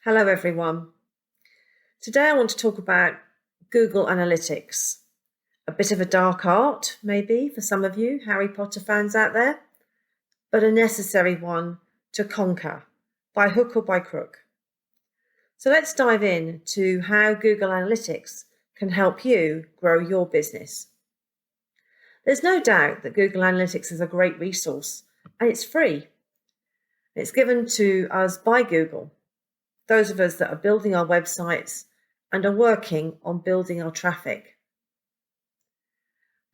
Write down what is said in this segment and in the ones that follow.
Hello everyone. Today I want to talk about Google Analytics. A bit of a dark art, maybe, for some of you Harry Potter fans out there, but a necessary one to conquer, by hook or by crook. So let's dive in to how Google Analytics can help you grow your business. There's no doubt that Google Analytics is a great resource and it's free. It's given to us by Google, those of us that are building our websites and are working on building our traffic.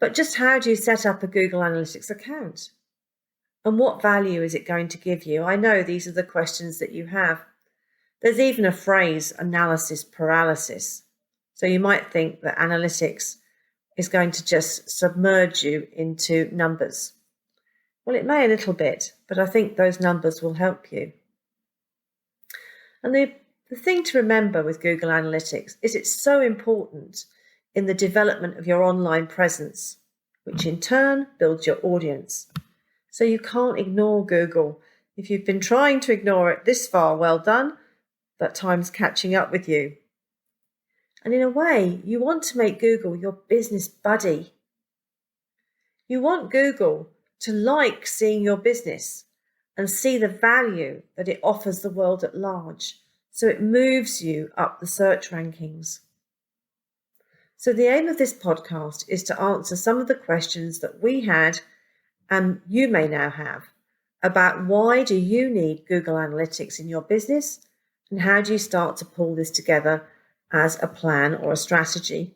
But just how do you set up a Google Analytics account? And what value is it going to give you? I know these are the questions that you have. There's even a phrase, analysis paralysis. So you might think that analytics is going to just submerge you into numbers. Well, it may a little bit, but I think those numbers will help you. And the thing to remember with Google Analytics is it's so important in the development of your online presence, which in turn builds your audience. So you can't ignore Google. If you've been trying to ignore it this far, well done. That time's catching up with you. And in a way, you want to make Google your business buddy. You want Google to like seeing your business and see the value that it offers the world at large, so it moves you up the search rankings. So the aim of this podcast is to answer some of the questions that we had and you may now have about why do you need Google Analytics in your business and how do you start to pull this together as a plan or a strategy.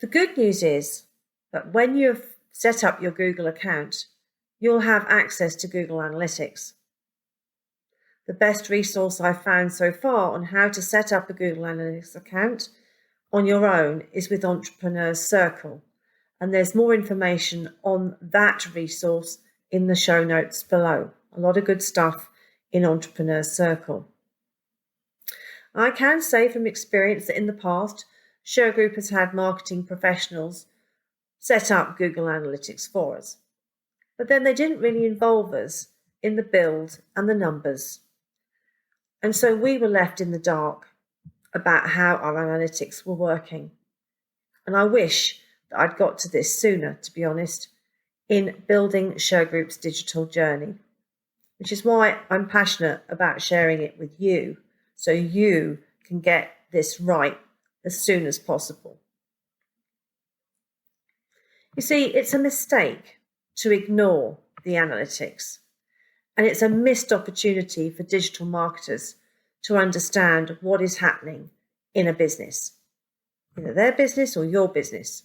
The good news is that when you've set up your Google account, you'll have access to Google Analytics. The best resource I've found so far on how to set up a Google Analytics account on your own is with Entrepreneur's Circle. And there's more information on that resource in the show notes below. A lot of good stuff in Entrepreneur's Circle. I can say from experience that in the past, Shergroup has had marketing professionals set up Google Analytics for us. But then they didn't really involve us in the build and the numbers. And so we were left in the dark about how our analytics were working. And I wish that I'd got to this sooner, to be honest, in building Shergroup's digital journey, which is why I'm passionate about sharing it with you so you can get this right as soon as possible. You see, it's a mistake to ignore the analytics. And it's a missed opportunity for digital marketers to understand what is happening in a business, either their business or your business.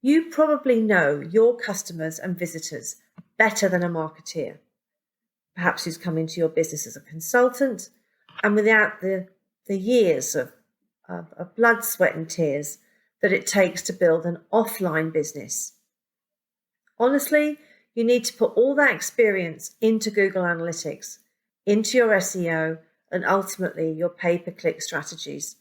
You probably know your customers and visitors better than a marketeer, perhaps who's come into your business as a consultant and without the years of blood, sweat and tears that it takes to build an offline business. Honestly, you need to put all that experience into Google Analytics, into your SEO, and ultimately your pay-per-click strategies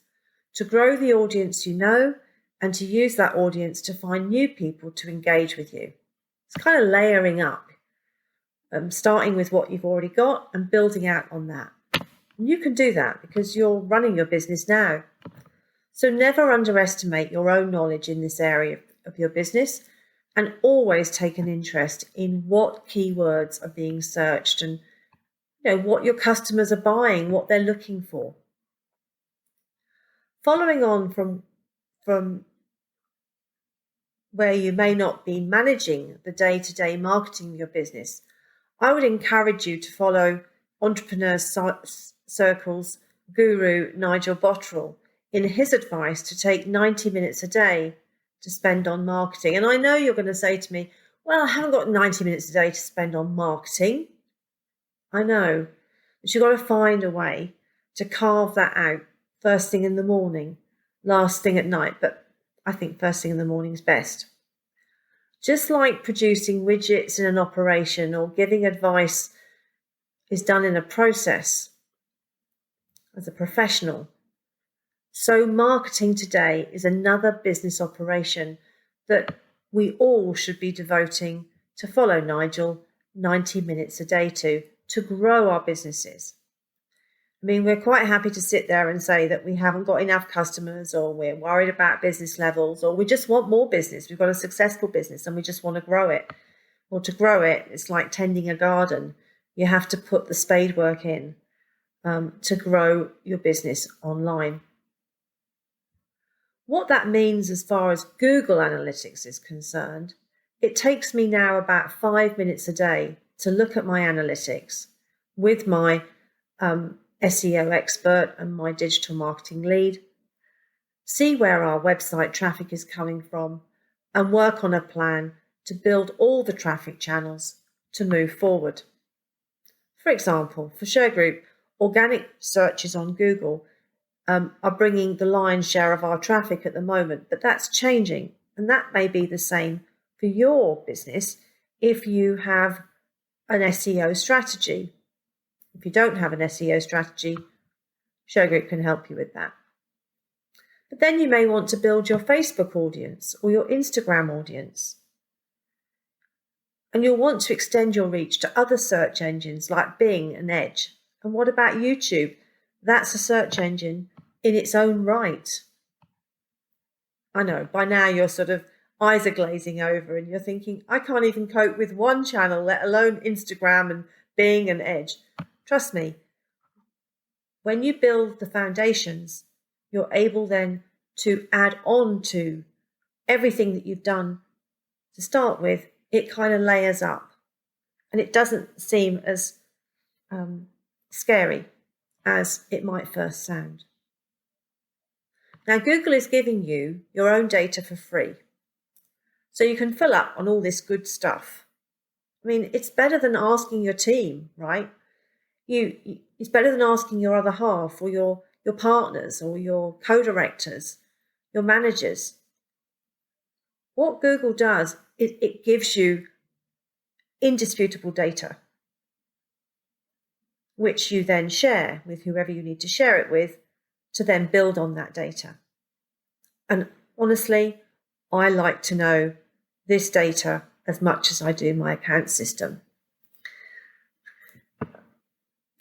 to grow the audience you know and to use that audience to find new people to engage with you. It's kind of layering up, starting with what you've already got and building out on that. And you can do that because you're running your business now. So never underestimate your own knowledge in this area of your business and always take an interest in what keywords are being searched and what your customers are buying, what they're looking for. Following on from where you may not be managing the day-to-day marketing of your business, I would encourage you to follow Entrepreneur's Circle's guru, Nigel Botterill, in his advice to take 90 minutes a day to spend on marketing. And I know you're going to say to me, well, I haven't got 90 minutes a day to spend on marketing. I know, but you've got to find a way to carve that out first thing in the morning, last thing at night. But I think first thing in the morning is best. Just like producing widgets in an operation or giving advice is done in a process as a professional, so marketing today is another business operation that we all should be devoting to follow Nigel 90 minutes a day to grow our businesses. I mean, we're quite happy to sit there and say that we haven't got enough customers, or we're worried about business levels, or we just want more business. We've got a successful business and we just want to grow it. Well, to grow it, it's like tending a garden. You have to put the spade work in to grow your business online. What that means as far as Google Analytics is concerned, it takes me now about 5 minutes a day to look at my analytics with my SEO expert and my digital marketing lead, see where our website traffic is coming from, and work on a plan to build all the traffic channels to move forward. For example, for Shergroup, organic searches on Google are bringing the lion's share of our traffic at the moment, but that's changing. And that may be the same for your business if you have an SEO strategy. If you don't have an SEO strategy, Shergroup can help you with that. But then you may want to build your Facebook audience or your Instagram audience. And you'll want to extend your reach to other search engines like Bing and Edge. And what about YouTube? That's a search engine in its own right. I know, by now your sort of eyes are glazing over and you're thinking, I can't even cope with one channel, let alone Instagram and Bing and Edge. Trust me, when you build the foundations, you're able then to add on to everything that you've done to start with. It kind of layers up and it doesn't seem as scary as it might first sound. Now, Google is giving you your own data for free, so you can fill up on all this good stuff. I mean, it's better than asking your team, right? It's better than asking your other half or your partners or your co-directors, your managers. What Google does is it gives you indisputable data, which you then share with whoever you need to share it with to then build on that data. And honestly, I like to know this data as much as I do my account system.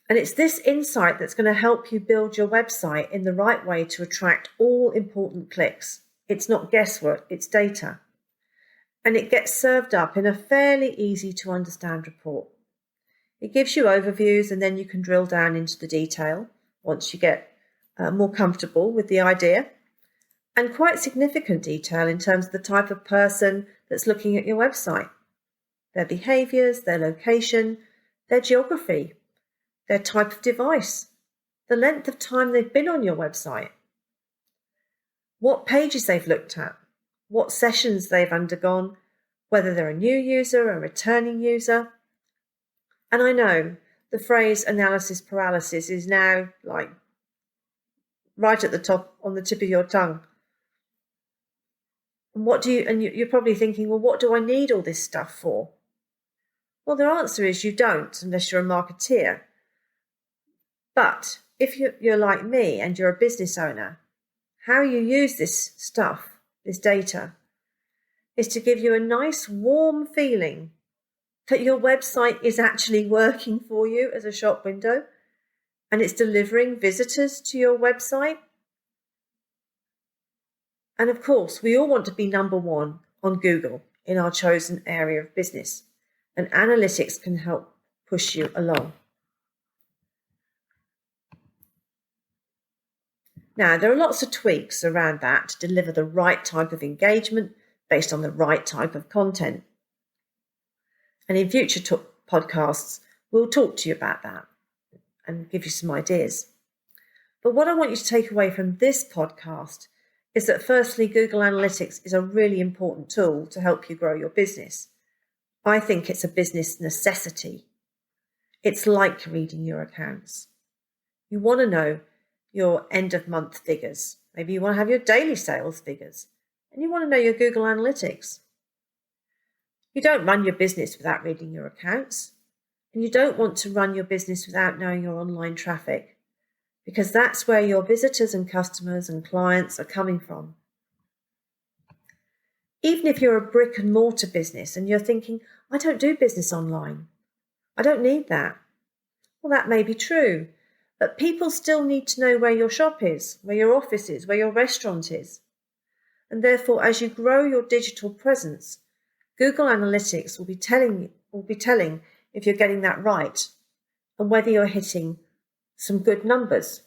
And it's this insight that's going to help you build your website in the right way to attract all important clicks. It's not guesswork, it's data. And it gets served up in a fairly easy to understand report. It gives you overviews and then you can drill down into the detail once you get more comfortable with the idea. And quite significant detail in terms of the type of person that's looking at your website, their behaviours, their location, their geography, their type of device, the length of time they've been on your website, what pages they've looked at, what sessions they've undergone, whether they're a new user, a returning user. And I know the phrase analysis paralysis is now like right at the top, on the tip of your tongue. And you're probably thinking, well, what do I need all this stuff for? Well, the answer is you don't, unless you're a marketeer. But if you're like me and you're a business owner, how you use this stuff, this data, is to give you a nice warm feeling that your website is actually working for you as a shop window and it's delivering visitors to your website. And of course, we all want to be number one on Google in our chosen area of business, and analytics can help push you along. Now, there are lots of tweaks around that to deliver the right type of engagement based on the right type of content. And in future podcasts, we'll talk to you about that and give you some ideas. But what I want you to take away from this podcast is that firstly, Google Analytics is a really important tool to help you grow your business. I think it's a business necessity. It's like reading your accounts. You want to know your end of month figures. Maybe you want to have your daily sales figures and you want to know your Google Analytics. You don't run your business without reading your accounts, and you don't want to run your business without knowing your online traffic, because that's where your visitors and customers and clients are coming from. Even if you're a brick and mortar business and you're thinking, I don't do business online, I don't need that. Well, that may be true, But people still need to know where your shop is, where your office is, where your restaurant is. And therefore, as you grow your digital presence, Google Analytics will be telling if you're getting that right and whether you're hitting some good numbers,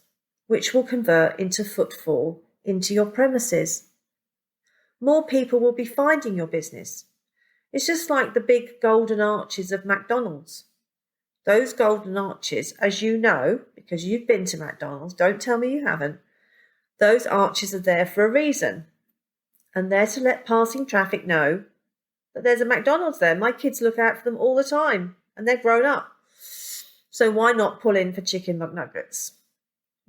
which will convert into footfall into your premises. More people will be finding your business. It's just like the big golden arches of McDonald's. Those golden arches, as you know, because you've been to McDonald's, don't tell me you haven't, those arches are there for a reason. And they're to let passing traffic know that there's a McDonald's there. My kids look out for them all the time, and they're grown up. So why not pull in for chicken McNuggets?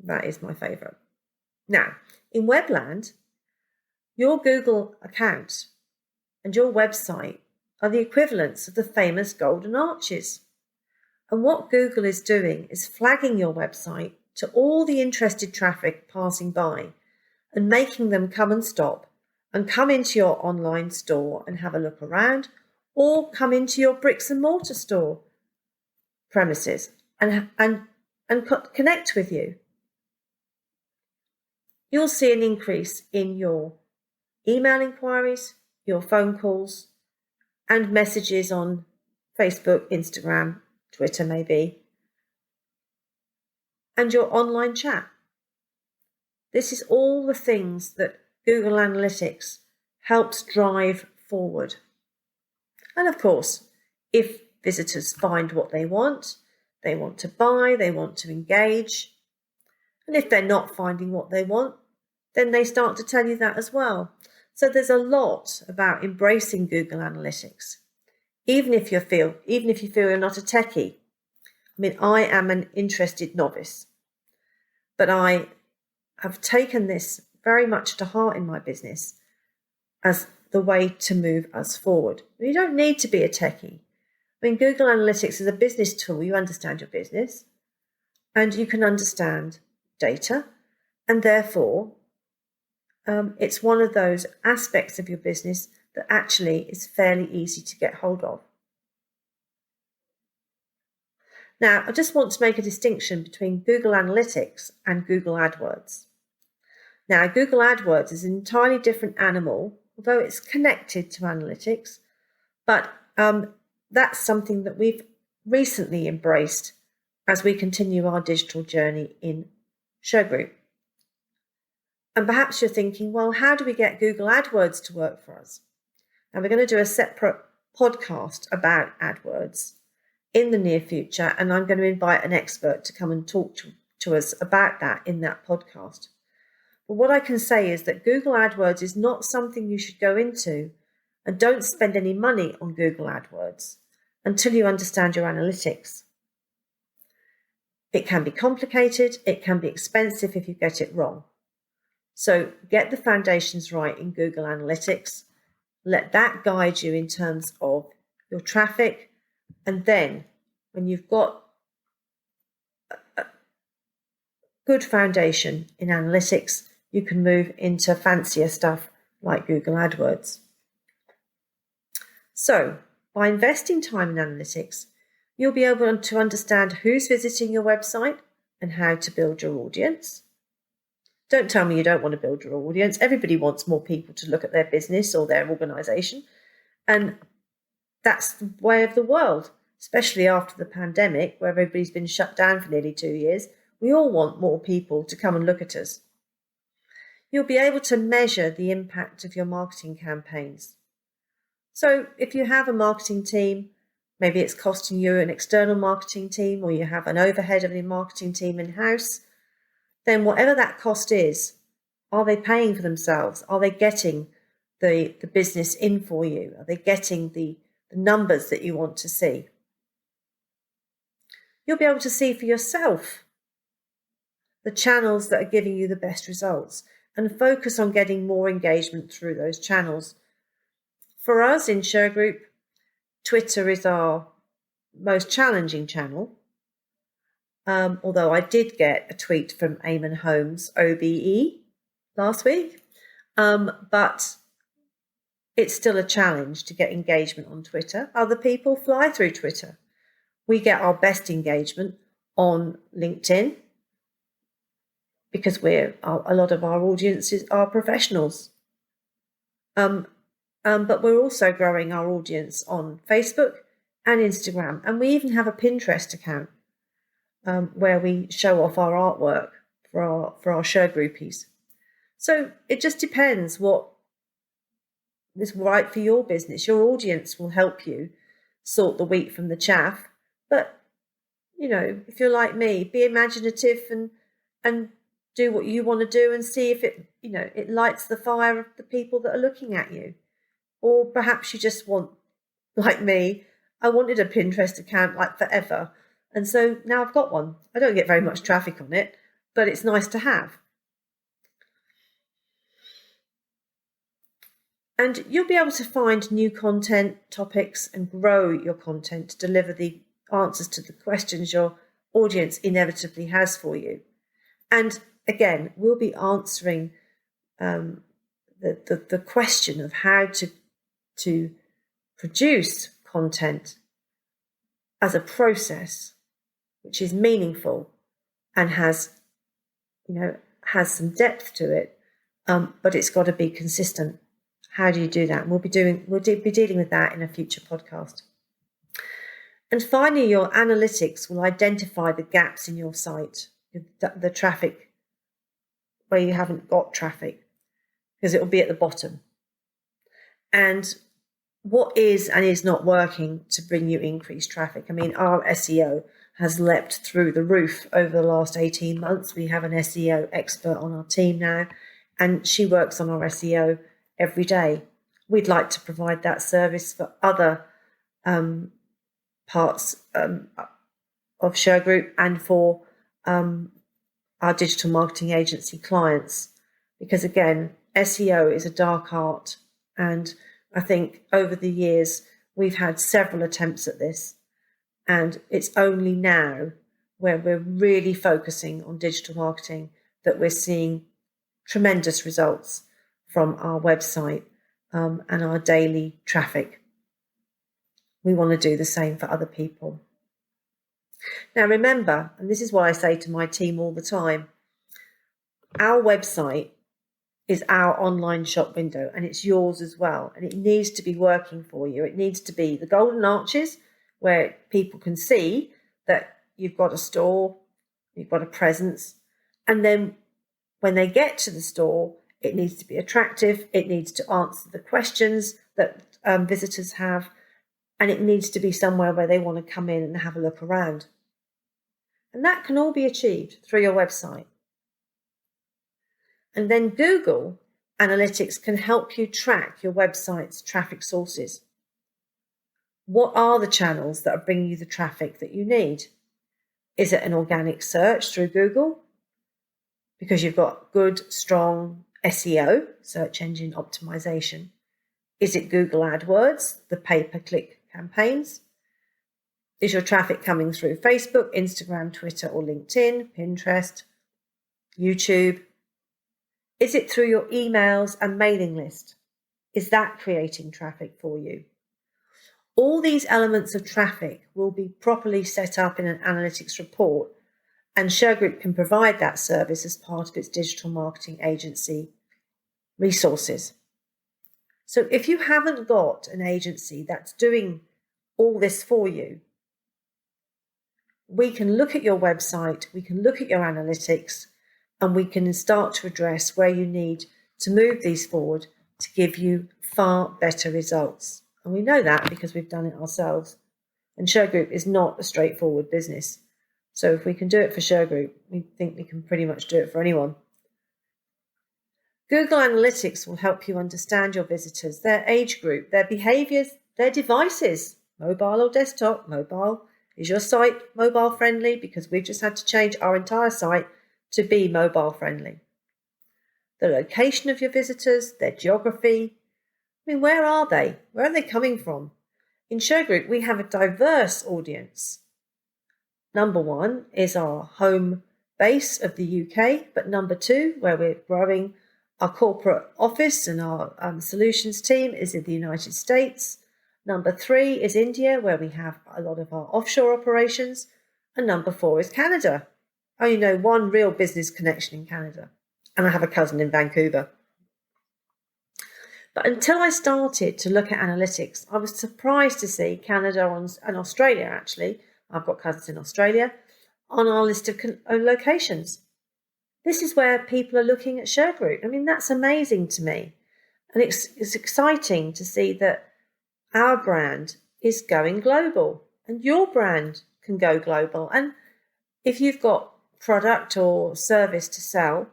That is my favourite. Now, in Webland, your Google account and your website are the equivalents of the famous golden arches. And what Google is doing is flagging your website to all the interested traffic passing by and making them come and stop and come into your online store and have a look around, or come into your bricks and mortar store premises and connect with you. You'll see an increase in your email inquiries, your phone calls, and messages on Facebook, Instagram, Twitter maybe, and your online chat. This is all the things that Google Analytics helps drive forward. And of course, if visitors find what they want to buy, they want to engage, and if they're not finding what they want, then they start to tell you that as well. So there's a lot about embracing Google Analytics, even if you feel you're not a techie. I mean, I am an interested novice, but I have taken this very much to heart in my business as the way to move us forward. You don't need to be a techie. I mean, Google Analytics is a business tool. You understand your business and you can understand data, and therefore it's one of those aspects of your business that actually is fairly easy to get hold of. Now, I just want to make a distinction between Google Analytics and Google AdWords. Now, Google AdWords is an entirely different animal, although it's connected to analytics, but that's something that we've recently embraced as we continue our digital journey in Shergroup. And perhaps you're thinking, well, how do we get Google AdWords to work for us? Now, we're going to do a separate podcast about AdWords in the near future, and I'm going to invite an expert to come and talk to us about that in that podcast. But what I can say is that Google AdWords is not something you should go into, and don't spend any money on Google AdWords until you understand your analytics. It can be complicated, it can be expensive if you get it wrong. So get the foundations right in Google Analytics. Let that guide you in terms of your traffic. And then when you've got a good foundation in analytics, you can move into fancier stuff like Google AdWords. So by investing time in analytics, you'll be able to understand who's visiting your website and how to build your audience. Don't tell me you don't want to build your audience. Everybody wants more people to look at their business or their organisation. And that's the way of the world, especially after the pandemic, where everybody's been shut down for nearly 2 years. We all want more people to come and look at us. You'll be able to measure the impact of your marketing campaigns. So if you have a marketing team, maybe it's costing you an external marketing team, or you have an overhead of a marketing team in-house, then whatever that cost is, are they paying for themselves? Are they getting the business in for you? Are they getting the numbers that you want to see? You'll be able to see for yourself the channels that are giving you the best results and focus on getting more engagement through those channels. For us in Shergroup, Twitter is our most challenging channel. Although I did get a tweet from Eamon Holmes, OBE, last week. But it's still a challenge to get engagement on Twitter. Other people fly through Twitter. We get our best engagement on LinkedIn because a lot of our audiences are professionals. But we're also growing our audience on Facebook and Instagram, and we even have a Pinterest account where we show off our artwork for our Shergroupies. So it just depends what is right for your business. Your audience will help you sort the wheat from the chaff. But, if you're like me, be imaginative and do what you want to do and see if it lights the fire of the people that are looking at you. Or perhaps you just want, like me, I wanted a Pinterest account like forever. And so now I've got one. I don't get very much traffic on it, but it's nice to have. And you'll be able to find new content, topics, and grow your content to deliver the answers to the questions your audience inevitably has for you. And again, we'll be answering the question of how to produce content as a process which is meaningful and has some depth to it, but it's got to be consistent. How do you do that? And we'll be dealing with that in a future podcast. And finally, your analytics will identify the gaps in your site, the traffic where you haven't got traffic, because it will be at the bottom. And what is and is not working to bring you increased traffic. I mean, our SEO has leapt through the roof over the last 18 months. We have an SEO expert on our team now, and she works on our SEO every day. We'd like to provide that service for other parts of Shergroup and for our digital marketing agency clients, because again, SEO is a dark art, and I think over the years we've had several attempts at this, and it's only now where we're really focusing on digital marketing that we're seeing tremendous results from our website and our daily traffic. We want to do the same for other people. Now remember, and this is what I say to my team all the time, our website is our online shop window, and it's yours as well. And it needs to be working for you. It needs to be the golden arches where people can see that you've got a store, you've got a presence. And then when they get to the store, it needs to be attractive. It needs to answer the questions that visitors have. And it needs to be somewhere where they want to come in and have a look around. And that can all be achieved through your website. And then Google Analytics can help you track your website's traffic sources. What are the channels that are bringing you the traffic that you need? Is it an organic search through Google? Because you've got good, strong SEO, search engine optimization. Is it Google AdWords, the pay-per-click campaigns? Is your traffic coming through Facebook, Instagram, Twitter, or LinkedIn, Pinterest, YouTube? Is it through your emails and mailing list? Is that creating traffic for you? All these elements of traffic will be properly set up in an analytics report, and Shergroup can provide that service as part of its digital marketing agency resources. So if you haven't got an agency that's doing all this for you, we can look at your website, we can look at your analytics, and we can start to address where you need to move these forward to give you far better results. And we know that because we've done it ourselves. And Shergroup is not a straightforward business. So if we can do it for Shergroup, we think we can pretty much do it for anyone. Google Analytics will help you understand your visitors, their age group, their behaviours, their devices, mobile or desktop. Mobile. Is your site mobile friendly? Because we've just had to change our entire site to be mobile friendly. The location of your visitors, their geography. I mean, where are they? Where are they coming from? In Shergroup, we have a diverse audience. Number one is our home base of the UK, but number two, where we're growing our corporate office and our solutions team, is in the United States. Number three is India, where we have a lot of our offshore operations. And number four is Canada. I only know one real business connection in Canada, and I have a cousin in Vancouver. But until I started to look at analytics, I was surprised to see Canada and Australia, actually. I've got cousins in Australia, on our list of locations. This is where people are looking at Shergroup. I mean, that's amazing to me. And it's exciting to see that our brand is going global and your brand can go global. And if you've got product or service to sell,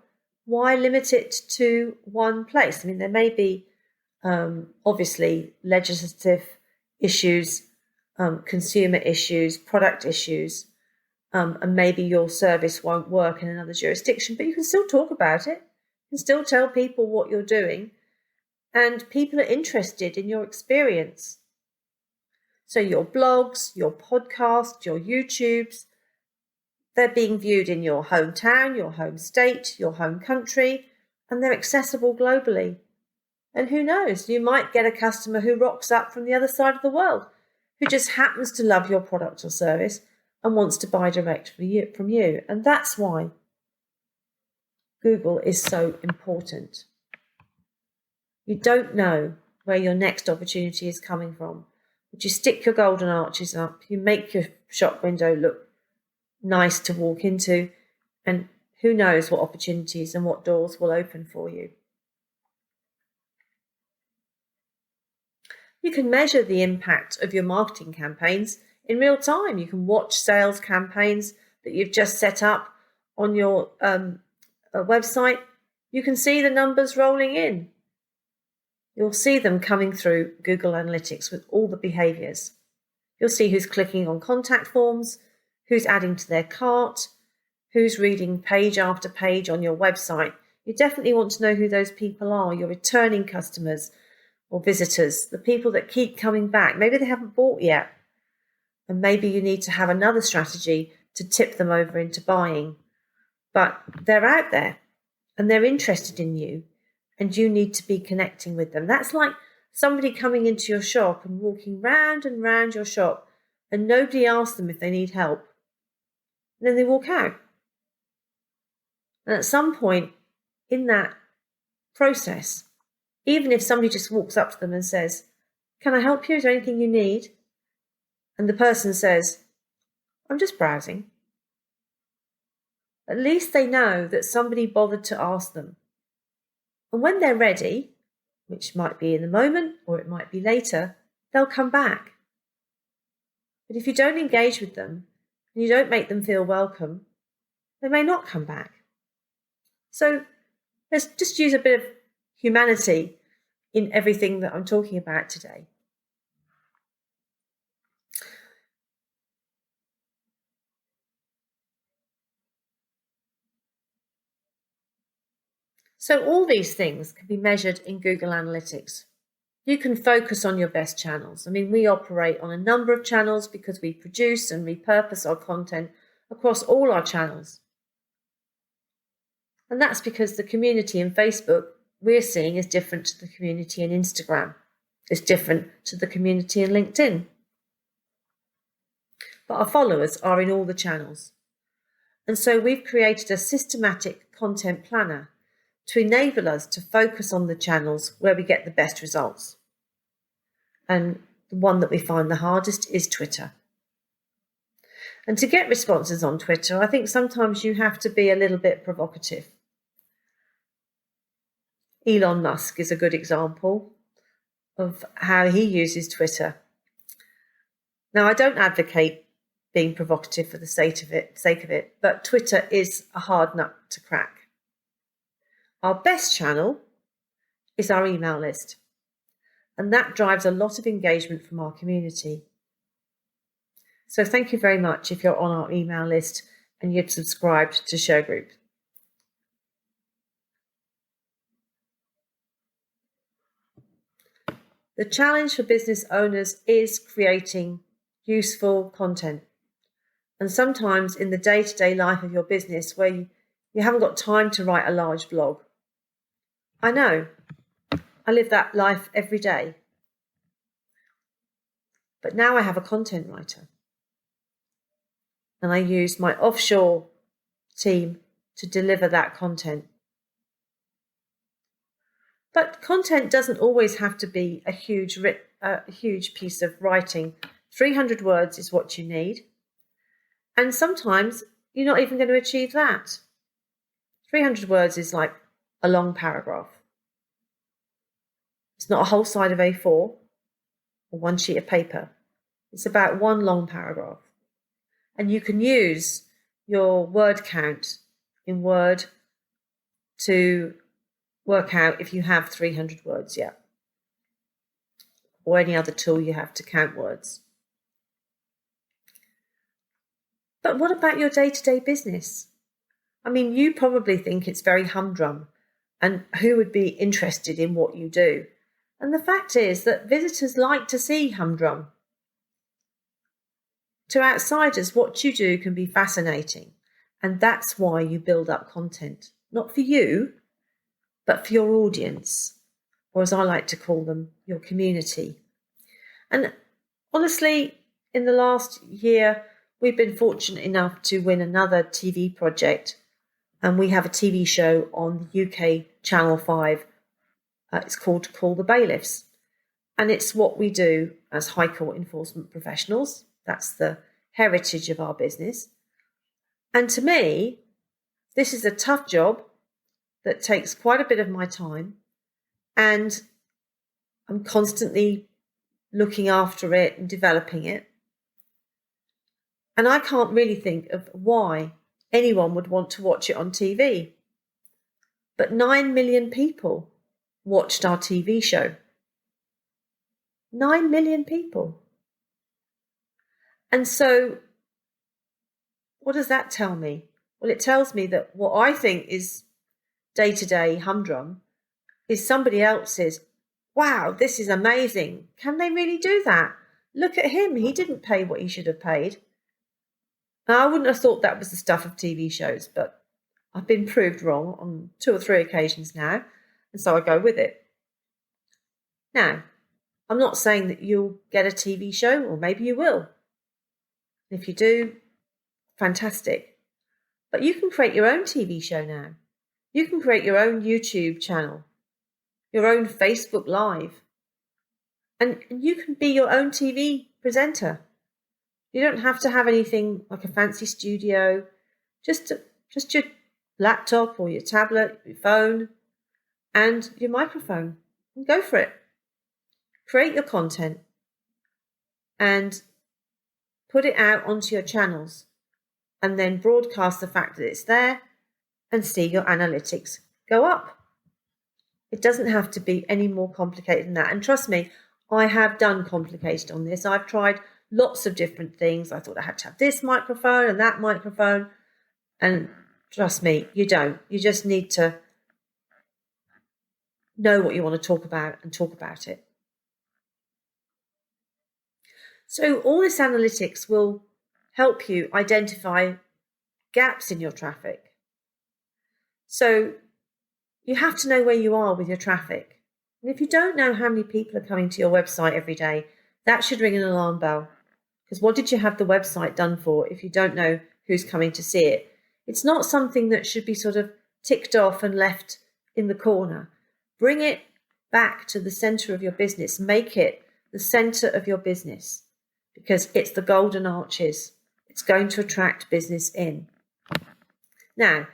why limit it to one place? I mean, there may be obviously legislative issues, consumer issues, product issues, and maybe your service won't work in another jurisdiction, but you can still talk about it. You can still tell people what you're doing, and people are interested in your experience. So your blogs, your podcasts, your YouTubes, they're being viewed in your hometown, your home state, your home country, and they're accessible globally. And who knows, you might get a customer who rocks up from the other side of the world, who just happens to love your product or service and wants to buy direct from you. And that's why Google is so important. You don't know where your next opportunity is coming from, but you stick your golden arches up, you make your shop window look nice to walk into, and who knows what opportunities and what doors will open for you. You can measure the impact of your marketing campaigns in real time. You can watch sales campaigns that you've just set up on your website. You can see the numbers rolling in. You'll see them coming through Google Analytics with all the behaviours. You'll see who's clicking on contact forms, who's adding to their cart, who's reading page after page on your website. You definitely want to know who those people are, your returning customers or visitors, the people that keep coming back. Maybe they haven't bought yet, and maybe you need to have another strategy to tip them over into buying. But they're out there and they're interested in you, and you need to be connecting with them. That's like somebody coming into your shop and walking round and round your shop, and nobody asks them if they need help. And then they walk out. And at some point in that process, even if somebody just walks up to them and says, "Can I help you? Is there anything you need?" And the person says, "I'm just browsing." At least they know that somebody bothered to ask them. And when they're ready, which might be in the moment or it might be later, they'll come back. But if you don't engage with them and you don't make them feel welcome, they may not come back. So let's just use a bit of humanity in everything that I'm talking about today. So all these things can be measured in Google Analytics. You can focus on your best channels. I mean, we operate on a number of channels because we produce and repurpose our content across all our channels. And that's because the community in Facebook we're seeing is different to the community in Instagram. It's different to the community in LinkedIn. But our followers are in all the channels. And so we've created a systematic content planner to enable us to focus on the channels where we get the best results. And the one that we find the hardest is Twitter. And to get responses on Twitter, I think sometimes you have to be a little bit provocative. Elon Musk is a good example of how he uses Twitter. Now, I don't advocate being provocative for the sake of it, but Twitter is a hard nut to crack. Our best channel is our email list, and that drives a lot of engagement from our community. So thank you very much if you're on our email list and you've subscribed to Shergroup. The challenge for business owners is creating useful content. And sometimes in the day-to-day life of your business where you haven't got time to write a large blog. I know, I live that life every day. But now I have a content writer. And I use my offshore team to deliver that content. But content doesn't always have to be a huge piece of writing. 300 words is what you need. And sometimes you're not even going to achieve that. 300 words is like a long paragraph. It's not a whole side of A4 or one sheet of paper. It's about one long paragraph. And you can use your word count in Word to work out if you have 300 words yet, or any other tool you have to count words. But what about your day-to-day business? I mean, you probably think it's very humdrum, and who would be interested in what you do? And the fact is that visitors like to see humdrum. To outsiders, what you do can be fascinating, and that's why you build up content, not for you, but for your audience, or as I like to call them, your community. And honestly, in the last year, we've been fortunate enough to win another TV project, and we have a TV show on the UK Channel 5. It's called Call the Bailiffs, and it's what we do as High Court enforcement professionals. That's the heritage of our business. And to me, this is a tough job that takes quite a bit of my time, and I'm constantly looking after it and developing it. And I can't really think of why anyone would want to watch it on TV. But 9 million people watched our TV show. 9 million people. And so, what does that tell me? Well, it tells me that what I think is day-to-day humdrum is somebody else's, wow, this is amazing. Can they really do that? Look at him. He didn't pay what he should have paid. Now, I wouldn't have thought that was the stuff of TV shows, but I've been proved wrong on 2 or 3 occasions now, and so I go with it. Now, I'm not saying that you'll get a TV show, or maybe you will. If you do, fantastic. But you can create your own TV show now. You can create your own YouTube channel, your own Facebook Live, and you can be your own TV presenter. You don't have to have anything like a fancy studio, just your laptop or your tablet, your phone, and your microphone, and go for it. Create your content and put it out onto your channels, and then broadcast the fact that it's there and see your analytics go up. It doesn't have to be any more complicated than that. And trust me, I have done complicated on this. I've tried lots of different things. I thought I had to have this microphone and that microphone. And trust me, you don't. You just need to know what you want to talk about and talk about it. So all this analytics will help you identify gaps in your traffic. So you have to know where you are with your traffic. And if you don't know how many people are coming to your website every day, that should ring an alarm bell. Because what did you have the website done for if you don't know who's coming to see it? It's not something that should be sort of ticked off and left in the corner. Bring it back to the center of your business. Make it the center of your business, because it's the golden arches. It's going to attract business in. Now,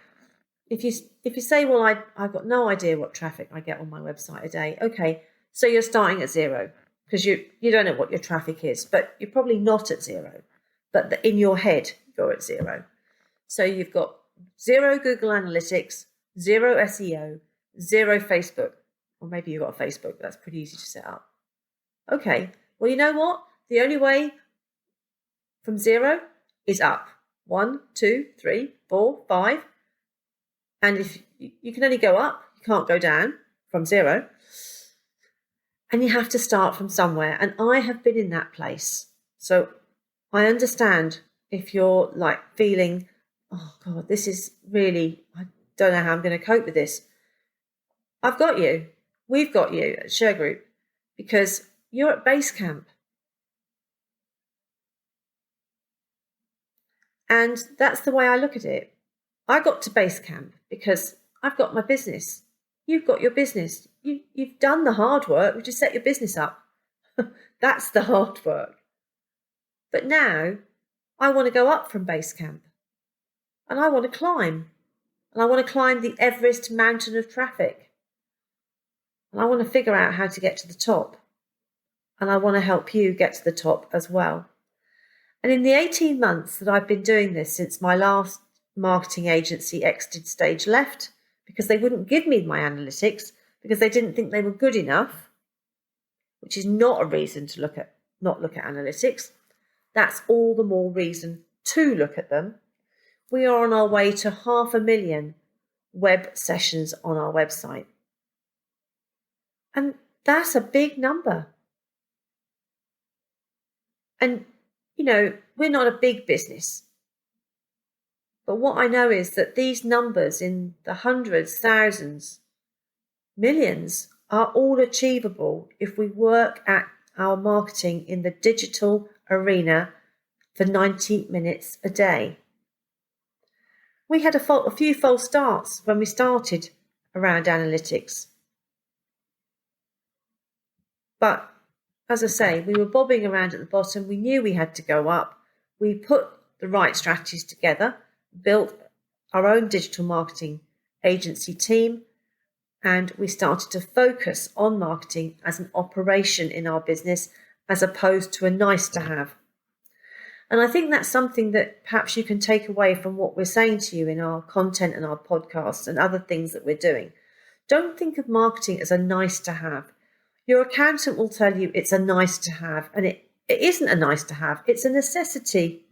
if you say, well, I've got no idea what traffic I get on my website a day. Okay, so you're starting at zero because you don't know what your traffic is, but you're probably not at zero. But in your head, you're at zero. So you've got 0 Google Analytics, 0 SEO, 0 Facebook. Or maybe you've got a Facebook, but that's pretty easy to set up. Okay, well, you know what? The only way from 0 is up. 1, 2, 3, 4, 5. And if you can only go up, you can't go down from 0. And you have to start from somewhere. And I have been in that place. So I understand if you're like feeling, oh God, this is really, I don't know how I'm going to cope with this. I've got you. We've got you at Shergroup, because you're at base camp. And that's the way I look at it. I got to Basecamp because I've got my business. You've got your business. You've done the hard work, which is set your business up. That's the hard work. But now I want to go up from Basecamp and I want to climb. And I want to climb the Everest mountain of traffic. And I want to figure out how to get to the top. And I want to help you get to the top as well. And in the 18 months that I've been doing this since my last marketing agency exited stage left, because they wouldn't give me my analytics because they didn't think they were good enough, which is not a reason to not look at analytics. That's all the more reason to look at them. We are on our way to 500,000 web sessions on our website. And that's a big number. And, we're not a big business. But what I know is that these numbers in the hundreds, thousands, millions are all achievable if we work at our marketing in the digital arena for 90 minutes a day. We had a few false starts when we started around analytics. But as I say, we were bobbing around at the bottom. We knew we had to go up. We put the right strategies together, built our own digital marketing agency team, and we started to focus on marketing as an operation in our business as opposed to a nice to have. And I think that's something that perhaps you can take away from what we're saying to you in our content and our podcasts and other things that we're doing. Don't think of marketing as a nice to have. Your accountant will tell you it's a nice to have, and it isn't a nice to have. It's a necessity,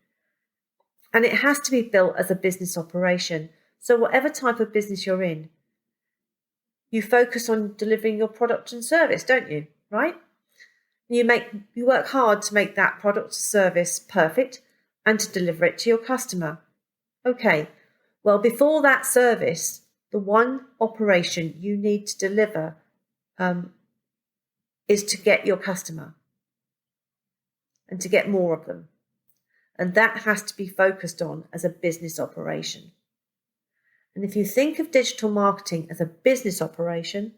and it has to be built as a business operation. So whatever type of business you're in, you focus on delivering your product and service, don't you? Right? You work hard to make that product or service perfect and to deliver it to your customer. Okay, well, before that service, the one operation you need to deliver is to get your customer and to get more of them. And that has to be focused on as a business operation. And if you think of digital marketing as a business operation,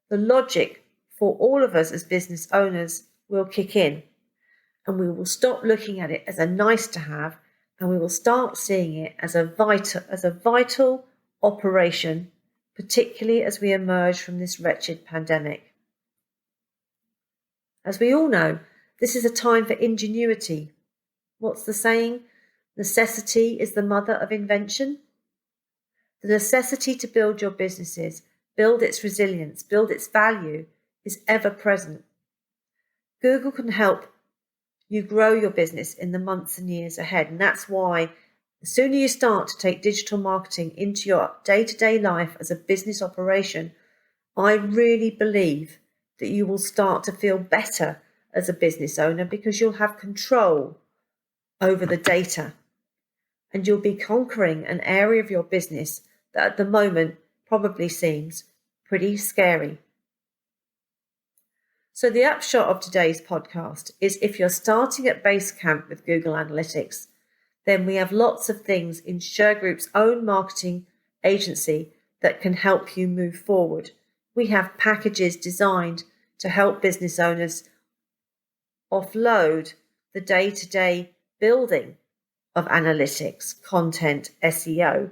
the logic for all of us as business owners will kick in, and we will stop looking at it as a nice to have, and we will start seeing it as a vital operation, particularly as we emerge from this wretched pandemic. As we all know, this is a time for ingenuity. What's the saying? Necessity is the mother of invention. The necessity to build your businesses, build its resilience, build its value is ever present. Google can help you grow your business in the months and years ahead. And that's why the sooner you start to take digital marketing into your day-to-day life as a business operation, I really believe that you will start to feel better as a business owner because you'll have control over the data and you'll be conquering an area of your business that at the moment probably seems pretty scary. So the upshot of today's podcast is if you're starting at Basecamp with Google Analytics, then we have lots of things in Shergroup's own marketing agency that can help you move forward. We have packages designed to help business owners offload the day-to-day building of analytics, content, SEO.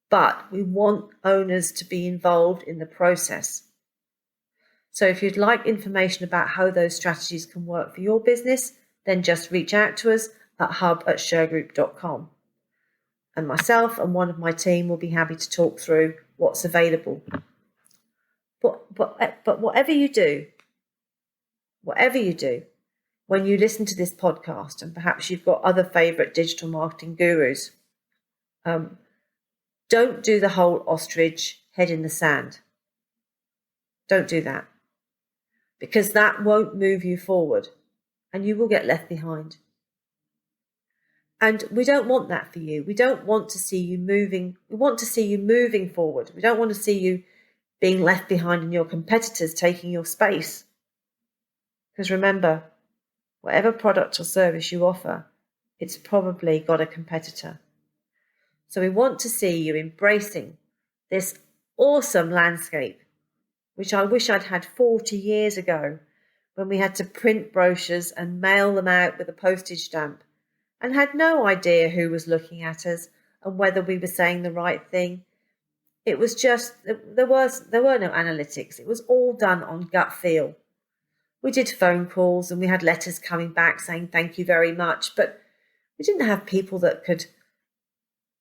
But we want owners to be involved in the process. So if you'd like information about how those strategies can work for your business, then just reach out to us at hub@shergroup.com. And myself and one of my team will be happy to talk through what's available. But whatever you do, when you listen to this podcast, and perhaps you've got other favourite digital marketing gurus, don't do the whole ostrich head in the sand. Don't do that. Because that won't move you forward and you will get left behind. And we don't want that for you. We don't want to see you moving. We want to see you moving forward. We don't want to see you being left behind and your competitors taking your space. Because remember, whatever product or service you offer, it's probably got a competitor. So we want to see you embracing this awesome landscape, which I wish I'd had 40 years ago when we had to print brochures and mail them out with a postage stamp and had no idea who was looking at us and whether we were saying the right thing. It was just, there were no analytics. It was all done on gut feel. We did phone calls and we had letters coming back saying thank you very much, but we didn't have people that could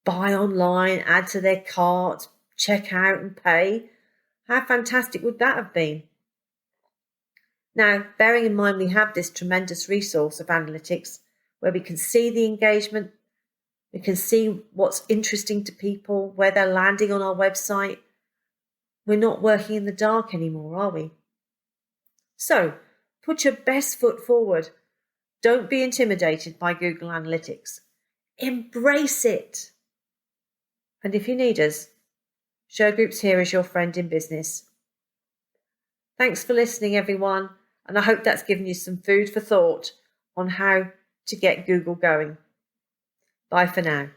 buy online, add to their cart, check out and pay. How fantastic would that have been? Now, bearing in mind we have this tremendous resource of analytics where we can see the engagement, we can see what's interesting to people, where they're landing on our website. We're not working in the dark anymore, are we? So, put your best foot forward. Don't be intimidated by Google Analytics. Embrace it. And if you need us, Shergroup's here as your friend in business. Thanks for listening, everyone, and I hope that's given you some food for thought on how to get Google going. Bye for now.